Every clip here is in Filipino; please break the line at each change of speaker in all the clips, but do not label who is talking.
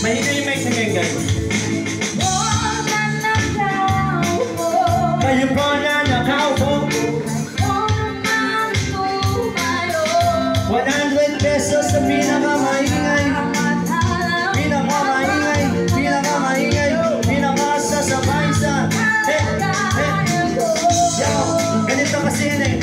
Mahina yung mic na ganyan, guys. Kayo po na nakaupo 100 pesos sa pinakamaingay, pinakamaingay, pinakamaingay, pinakasasabay sa ganito kasi yun eh.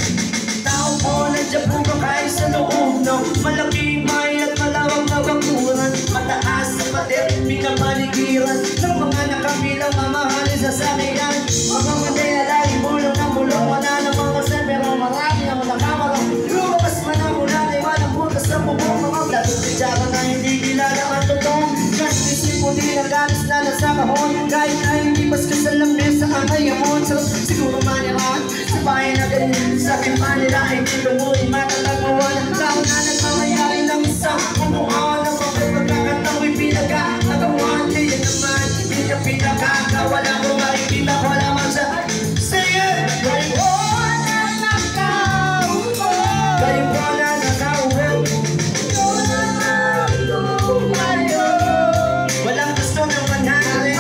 Tao po nandiyan po ba kayo sa loob ng malaking bahay at malawang na bakuran, mataas na pader, pinapaligiran ng mga nakabilang mamahalin sa sakyan. Mga mandaya lagi bulong ng bulong, wala namang kasi pero marami ang nakamarang. Lumabas man ang ulan ay walang butas ng bubong, mga datos kutsara na hindi kilala ang totoo. Kasi isip mo din ang galis na nasa kahon, kahit na hindi maski sa lamesa ang mayamon. So siguro manirahan sa bahay na ganyan, sa akin manila hindi lumuhin matatagawan. Ang tao na nagmamayari ng isang kumuhaan ng mga pagkakatao'y pinagkakagawan. Kaya naman hindi ka pinagkakawala kung makikita ko lamang sa sige! Kayo po na nakaupo, kayo po na nakaupo, walang gusto ng mangyari.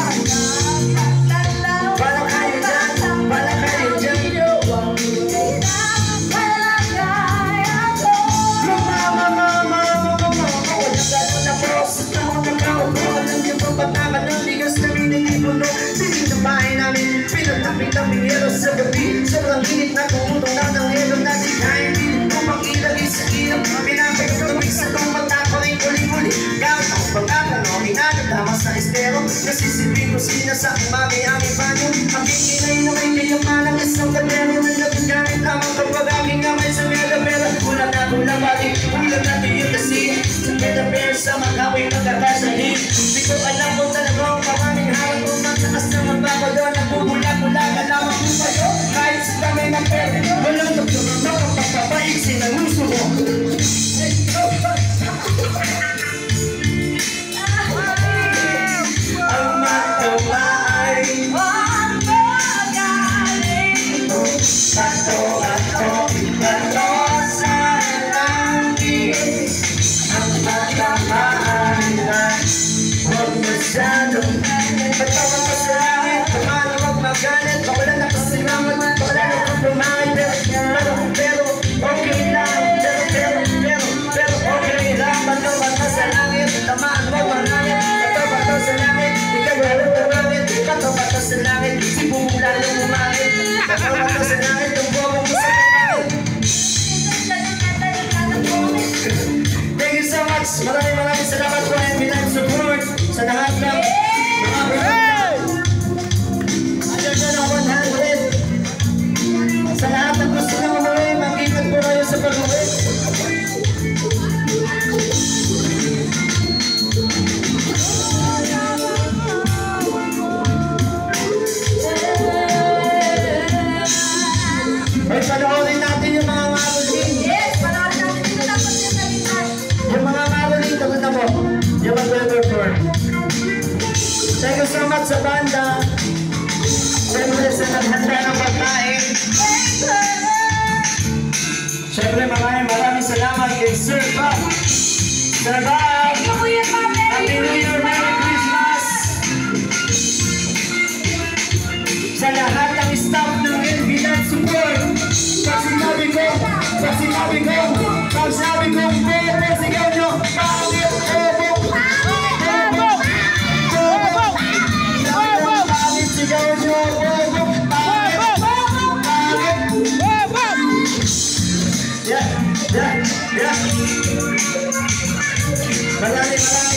Para kayo dyan, para kayo dyan. Patakan ng bigas na minilipuno, piling ng bahay namin, pinatapit ang minero sa gabi. Sobrang init na kumutong na ng helo na di kaya pilit kong makilagay sa ilap. Pinapagtawig sa itong mata ko rin uli-uli. Gamit ang pagkakano, hinagandama sa estero. Nasisipin ko sina sa umami aming banyo. Ang kikinay na may kayamalang isang kadero na nagagamit lamang kapag aking gamay sa medapera. Kulang na kulang balik, kulang na tiyo kasi sa medapera sa magawin magkakasahin. Di ko alam kung talagang maraming harap kung mataas na magbabalo. Nagbubula-bula ka lamang kung sa'yo. Kahit sa dami ng pera, walang doktor na makapagpapaig sinaluso ko. Ang matawa ay magaling. Bato-bato sa langit. Ang matawa ay huwag masyadong patawan ka sa langit. Paano huwag magalit, bawala na pasimangot, bawala na kung lumangit. Pero okay lang, pero okay lang. Bato-bato sa langit, tamaan huwag marangit. Bato-bato sa langit, ikaw walang marangit. Bato-bato sa langit, sibula lang umangit. Bato-bato sa langit, ang buwag mo sa langit. Thank you so much, maraming salamat po and binayang support sa lahat ng mga under na 100. Sa lahat ng gusto nyo umuwi, mag-ingat po kayo sa pag-uwi. Ay, panoorin natin yung mga maroling.
Yes, panoorin natin dito tapos yung salitan.
Yung mga maroling, tapos na po. Yung mag-weatherboard. Thank you so much sa banda. Siyempre sa naghanda ng pagkain. Siyempre maraming salamat kay Sir Bob. Sir Bob! Happy New Year, Merry Christmas! Sa lahat ng staff ng Binayang Support. Pag sinabi ko, bobo, sigaw nyo, pangit, bobo! Yeah.